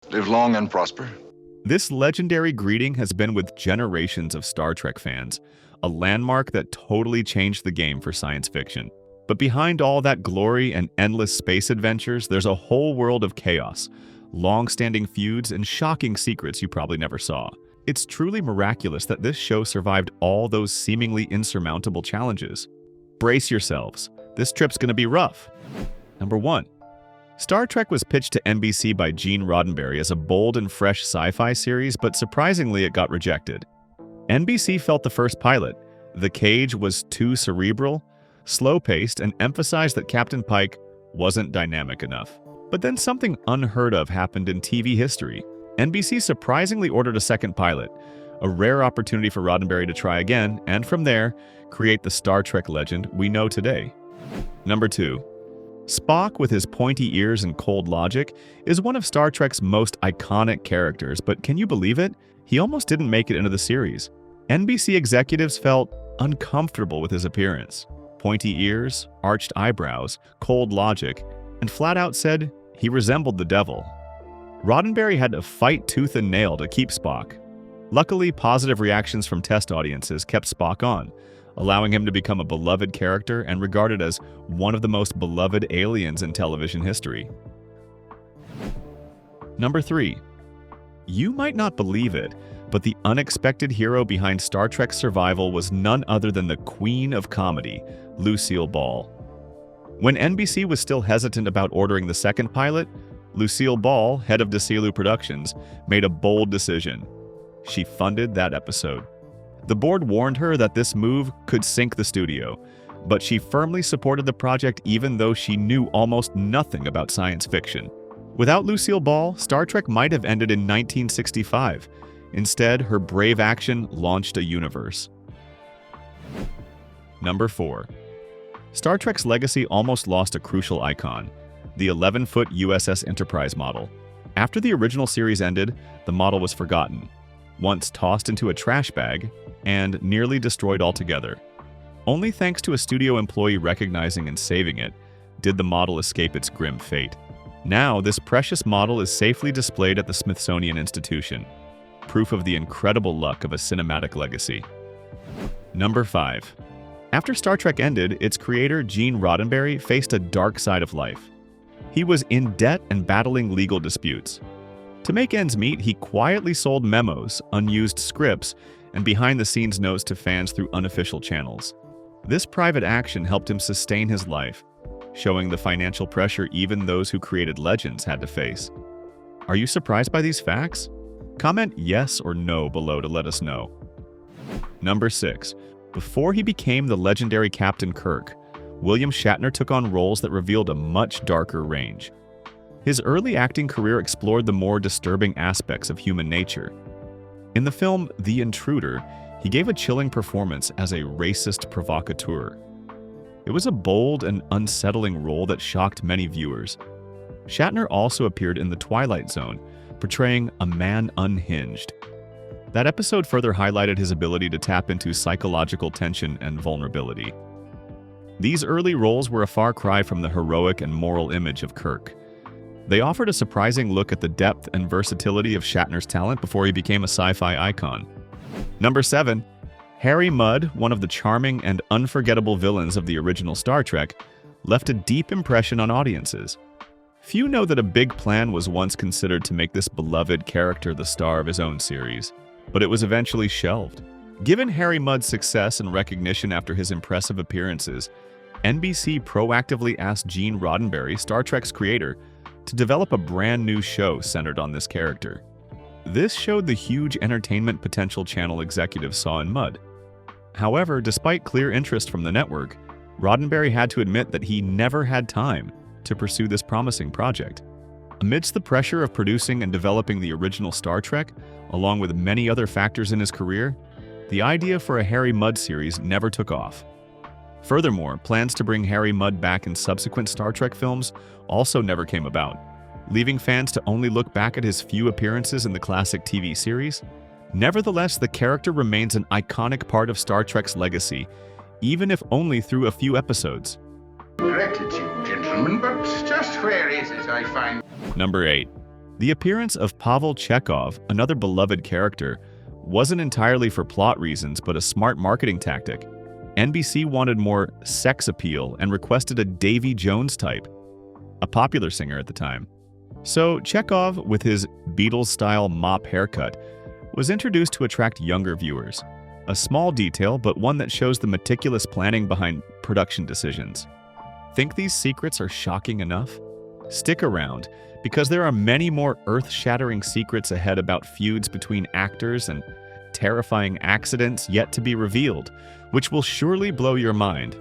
Live long and prosper. This legendary greeting has been with generations of Star Trek fans, a landmark that totally changed the game for science fiction. But behind all that glory and endless space adventures, there's a whole world of chaos, long-standing feuds, and shocking secrets you probably never saw. It's truly miraculous that this show survived all those seemingly insurmountable challenges. Brace yourselves. This trip's gonna be rough. Number 1. Star Trek was pitched to NBC by Gene Roddenberry as a bold and fresh sci-fi series, but surprisingly it got rejected. NBC felt the first pilot, The Cage, was too cerebral, slow-paced, and emphasized that Captain Pike wasn't dynamic enough. But then something unheard of happened in TV history. NBC surprisingly ordered a second pilot, a rare opportunity for Roddenberry to try again, and from there, create the Star Trek legend we know today. Number 2. Spock, with his pointy ears and cold logic, is one of Star Trek's most iconic characters, but can you believe it? He almost didn't make it into the series. NBC executives felt uncomfortable with his appearance. Pointy ears, arched eyebrows, cold logic, and flat out said he resembled the devil. Roddenberry had to fight tooth and nail to keep Spock. Luckily, positive reactions from test audiences kept Spock on, allowing him to become a beloved character and regarded as one of the most beloved aliens in television history. Number 3. You might not believe it, but the unexpected hero behind Star Trek's survival was none other than the queen of comedy, Lucille Ball. When NBC was still hesitant about ordering the second pilot, Lucille Ball, head of Desilu Productions, made a bold decision. She funded that episode. The board warned her that this move could sink the studio, but she firmly supported the project even though she knew almost nothing about science fiction. Without Lucille Ball, Star Trek might have ended in 1965. Instead, her brave action launched a universe. Number 4. Star Trek's legacy almost lost a crucial icon, the 11-foot USS Enterprise model. After the original series ended, the model was forgotten, once tossed into a trash bag, and nearly destroyed altogether. Only thanks to a studio employee recognizing and saving it did the model escape its grim fate. Now, this precious model is safely displayed at the Smithsonian Institution, proof of the incredible luck of a cinematic legacy. Number 5. After Star Trek ended, its creator, Gene Roddenberry, faced a dark side of life. He was in debt and battling legal disputes. To make ends meet, he quietly sold memos, unused scripts, and behind-the-scenes notes to fans through unofficial channels. This private action helped him sustain his life, showing the financial pressure even those who created legends had to face. Are you surprised by these facts? Comment yes or no below to let us know. Number 6. Before he became the legendary Captain Kirk, William Shatner took on roles that revealed a much darker range. His early acting career explored the more disturbing aspects of human nature. In the film The Intruder, he gave a chilling performance as a racist provocateur. It was a bold and unsettling role that shocked many viewers. Shatner also appeared in The Twilight Zone, portraying a man unhinged. That episode further highlighted his ability to tap into psychological tension and vulnerability. These early roles were a far cry from the heroic and moral image of Kirk. They offered a surprising look at the depth and versatility of Shatner's talent before he became a sci-fi icon. Number 7. Harry Mudd, one of the charming and unforgettable villains of the original Star Trek, left a deep impression on audiences. Few know that a big plan was once considered to make this beloved character the star of his own series, but it was eventually shelved. Given Harry Mudd's success and recognition after his impressive appearances, NBC proactively asked Gene Roddenberry, Star Trek's creator, to develop a brand new show centered on this character. This showed the huge entertainment potential channel executives saw in Mudd. However, despite clear interest from the network, Roddenberry had to admit that he never had time to pursue this promising project. Amidst the pressure of producing and developing the original Star Trek, along with many other factors in his career, the idea for a Harry Mudd series never took off. Furthermore, plans to bring Harry Mudd back in subsequent Star Trek films also never came about, leaving fans to only look back at his few appearances in the classic TV series. Nevertheless, the character remains an iconic part of Star Trek's legacy, even if only through a few episodes. Gratitude, gentlemen, but just where is it I find... Number 8. The appearance of Pavel Czechov, another beloved character, wasn't entirely for plot reasons but a smart marketing tactic. NBC wanted more sex appeal and requested a Davy Jones type, a popular singer at the time. So Czechov, with his Beatles-style mop haircut, was introduced to attract younger viewers. A small detail, but one that shows the meticulous planning behind production decisions. Think these secrets are shocking enough? Stick around, because there are many more earth-shattering secrets ahead about feuds between actors and terrifying accidents yet to be revealed, which will surely blow your mind.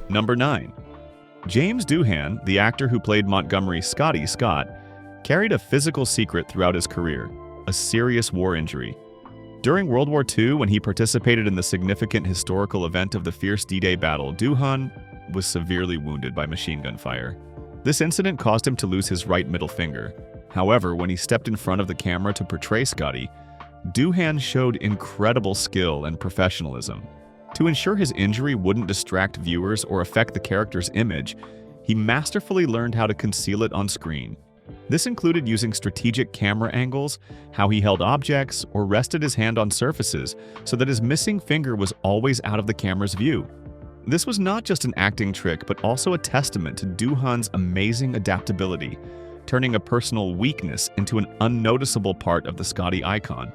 Number 9. James Duhan, the actor who played Montgomery Scotty Scott, carried a physical secret throughout his career, a serious war injury. During World War II, when he participated in the significant historical event of the fierce D-Day battle, Duhan was severely wounded by machine gun fire. This incident caused him to lose his right middle finger. However, when he stepped in front of the camera to portray Scotty, Duhan showed incredible skill and professionalism. To ensure his injury wouldn't distract viewers or affect the character's image, he masterfully learned how to conceal it on screen. This included using strategic camera angles, how he held objects, or rested his hand on surfaces so that his missing finger was always out of the camera's view. This was not just an acting trick, but also a testament to Duhan's amazing adaptability, turning a personal weakness into an unnoticeable part of the Scotty icon.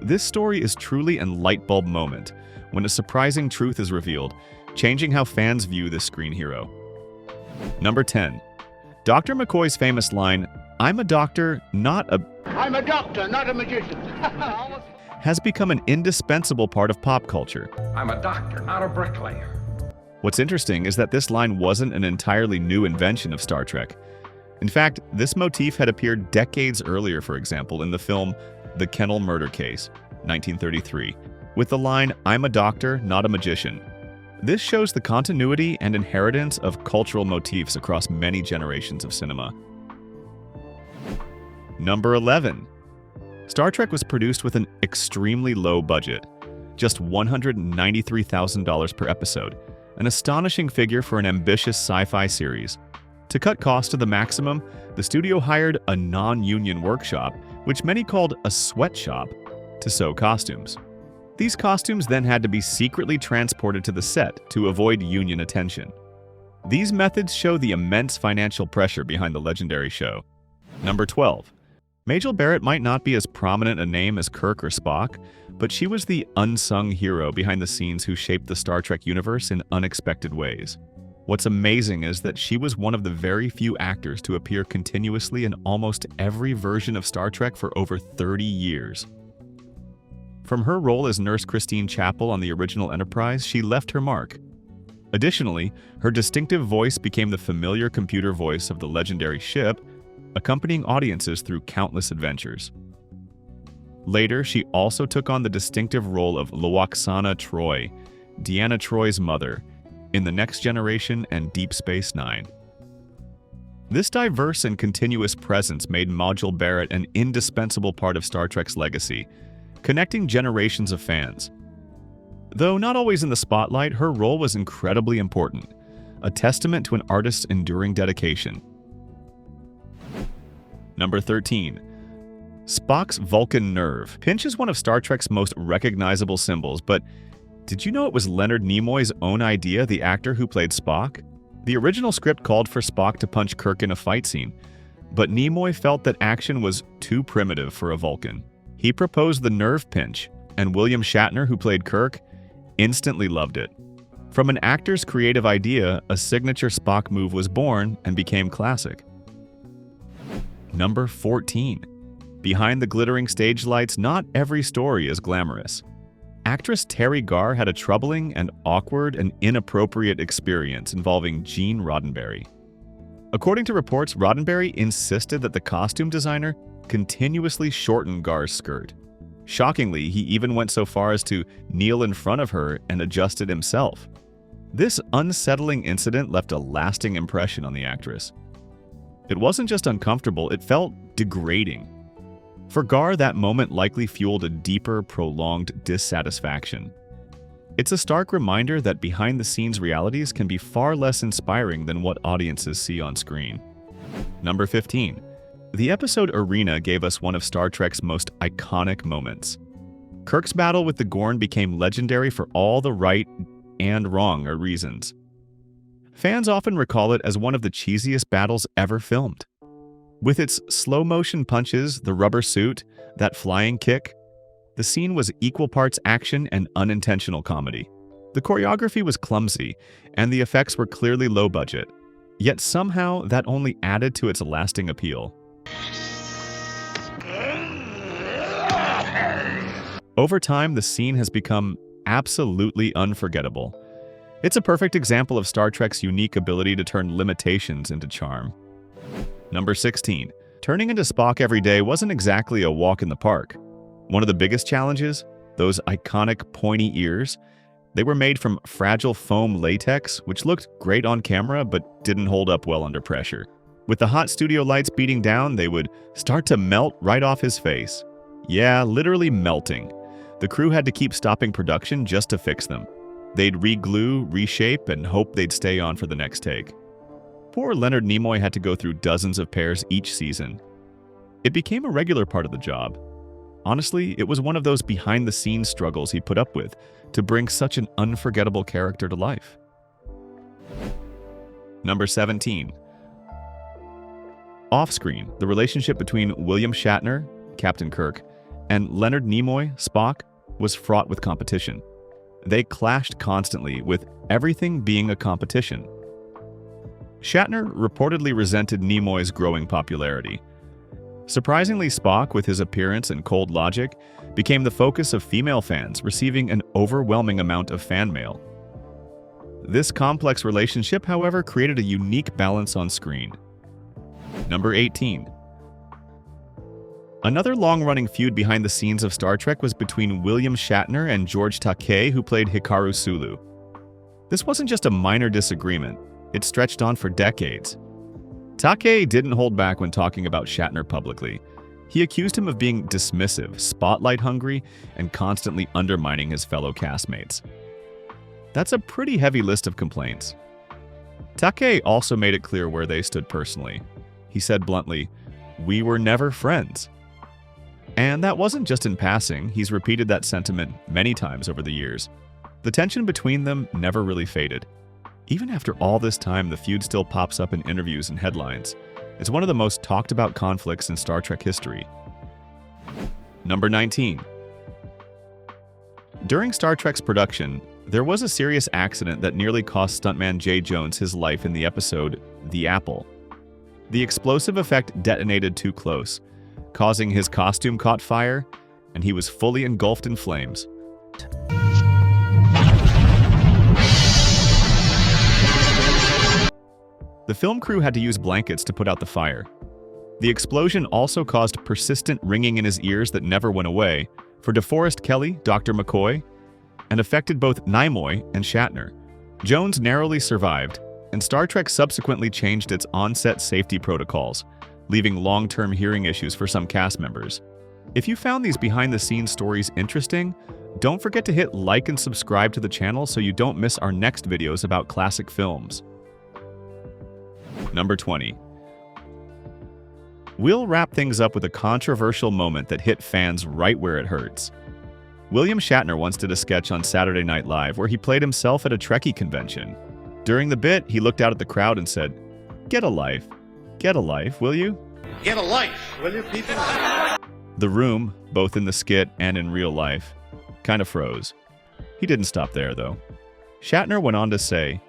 This story is truly a light bulb moment, when a surprising truth is revealed, changing how fans view this screen hero. Number 10. Dr. Mccoy's famous line, "I'm a doctor, not a magician," has become an indispensable part of pop culture. I'm a doctor, not a bricklayer. What's interesting is that this line wasn't an entirely new invention of Star Trek. In fact, this motif had appeared decades earlier, for example, in the film The Kennel Murder Case, 1933, with the line, "I'm a doctor, not a magician." This shows the continuity and inheritance of cultural motifs across many generations of cinema. Number 11. Star Trek was produced with an extremely low budget, just $193,000 per episode, an astonishing figure for an ambitious sci-fi series. To cut costs to the maximum, the studio hired a non-union workshop, which many called a sweatshop, to sew costumes. These costumes then had to be secretly transported to the set to avoid union attention. These methods show the immense financial pressure behind the legendary show. Number 12. Majel Barrett might not be as prominent a name as Kirk or Spock, but she was the unsung hero behind the scenes who shaped the Star Trek universe in unexpected ways. What's amazing is that she was one of the very few actors to appear continuously in almost every version of Star Trek for over 30 years. From her role as Nurse Christine Chapel on the original Enterprise, she left her mark. Additionally, her distinctive voice became the familiar computer voice of the legendary ship, accompanying audiences through countless adventures. Later, she also took on the distinctive role of Lwaxana Troi, Deanna Troi's mother, in The Next Generation and Deep Space Nine. This diverse and continuous presence made Majel Barrett an indispensable part of Star Trek's legacy, connecting generations of fans. Though not always in the spotlight, her role was incredibly important, a testament to an artist's enduring dedication. Number 13. Spock's Vulcan nerve. Pinch is one of Star Trek's most recognizable symbols, but did you know it was Leonard Nimoy's own idea, the actor who played Spock? The original script called for Spock to punch Kirk in a fight scene, but Nimoy felt that action was too primitive for a Vulcan. He proposed the nerve pinch, and William Shatner, who played Kirk, instantly loved it. From an actor's creative idea, a signature Spock move was born and became classic. Number 14. Behind the glittering stage lights, not every story is glamorous. Actress Terry Garr had a troubling and awkward and inappropriate experience involving Gene Rodenberry. According to reports, Rodenberry insisted that the costume designer continuously shortened Garr's skirt. Shockingly, he even went so far as to kneel in front of her and adjust it himself. This unsettling incident left a lasting impression on the actress. It wasn't just uncomfortable, it felt degrading. For Garr, that moment likely fueled a deeper, prolonged dissatisfaction. It's a stark reminder that behind-the-scenes realities can be far less inspiring than what audiences see on screen. Number 15. The episode Arena gave us one of Star Trek's most iconic moments. Kirk's battle with the Gorn became legendary for all the right and wrong reasons. Fans often recall it as one of the cheesiest battles ever filmed. With its slow-motion punches, the rubber suit, that flying kick, the scene was equal parts action and unintentional comedy. The choreography was clumsy, and the effects were clearly low budget. Yet somehow, that only added to its lasting appeal. Over time, the scene has become absolutely unforgettable. It's a perfect example of Star Trek's unique ability to turn limitations into charm. Number 16. Turning into Spock every day wasn't exactly a walk in the park. One of the biggest challenges? Those iconic pointy ears. They were made from fragile foam latex, which looked great on camera but didn't hold up well under pressure. With the hot studio lights beating down, they would start to melt right off his face. Yeah, literally melting. The crew had to keep stopping production just to fix them. They'd re-glue, reshape, and hope they'd stay on for the next take. Poor Leonard Nimoy had to go through dozens of pairs each season. It became a regular part of the job. Honestly, it was one of those behind-the-scenes struggles he put up with to bring such an unforgettable character to life. Number 17. Offscreen, the relationship between William Shatner, Captain Kirk, and Leonard Nimoy, Spock, was fraught with competition. They clashed constantly, with everything being a competition. Shatner reportedly resented Nimoy's growing popularity. Surprisingly, Spock, with his appearance and cold logic, became the focus of female fans, receiving an overwhelming amount of fan mail. This complex relationship, however, created a unique balance on screen. Number 18. Another long-running feud behind the scenes of Star Trek was between William Shatner and George Takei, who played Hikaru Sulu. This wasn't just a minor disagreement, it stretched on for decades. Takei didn't hold back when talking about Shatner publicly. He accused him of being dismissive, spotlight-hungry, and constantly undermining his fellow castmates. That's a pretty heavy list of complaints. Takei also made it clear where they stood personally. He said bluntly, "We were never friends." And that wasn't just in passing, he's repeated that sentiment many times over the years. The tension between them never really faded. Even after all this time, the feud still pops up in interviews and headlines. It's one of the most talked about conflicts in Star Trek history. Number 19. During Star Trek's production, there was a serious accident that nearly cost stuntman Jay Jones his life in the episode The Apple. The explosive effect detonated too close, causing his costume caught fire, and he was fully engulfed in flames. The film crew had to use blankets to put out the fire. The explosion also caused persistent ringing in his ears that never went away for DeForest Kelley, Dr. McCoy, and affected both Nimoy and Shatner. Jones narrowly survived, and Star Trek subsequently changed its on-set safety protocols, leaving long-term hearing issues for some cast members. If you found these behind-the-scenes stories interesting, don't forget to hit like and subscribe to the channel so you don't miss our next videos about classic films. Number 20. We'll wrap things up with a controversial moment that hit fans right where it hurts. William Shatner once did a sketch on Saturday Night Live where he played himself at a Trekkie convention. During the bit, he looked out at the crowd and said, "Get a life. Get a life, will you? Get a life, will you, people?" The room, both in the skit and in real life, kind of froze. He didn't stop there, though. Shatner went on to say,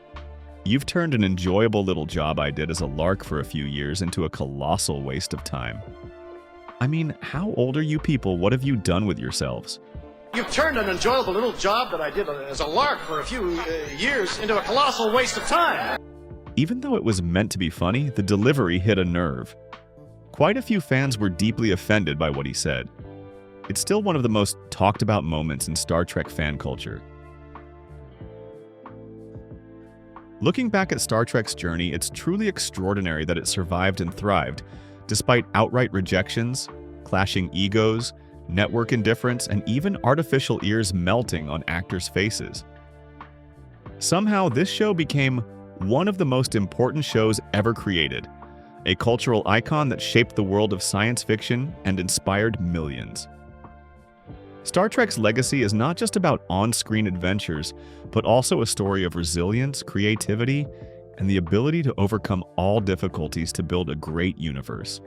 "You've turned an enjoyable little job I did as a lark for a few years into a colossal waste of time. I mean, how old are you people? What have you done with yourselves?" You've turned an enjoyable little job that I did as a lark for a few years into a colossal waste of time. Even though it was meant to be funny, the delivery hit a nerve. Quite a few fans were deeply offended by what he said. It's still one of the most talked about moments in Star Trek fan culture. Looking back at Star Trek's journey, it's truly extraordinary that it survived and thrived, despite outright rejections, clashing egos, network indifference, and even artificial ears melting on actors' faces. Somehow, this show became one of the most important shows ever created, a cultural icon that shaped the world of science fiction and inspired millions. Star Trek's legacy is not just about on-screen adventures, but also a story of resilience, creativity, and the ability to overcome all difficulties to build a great universe.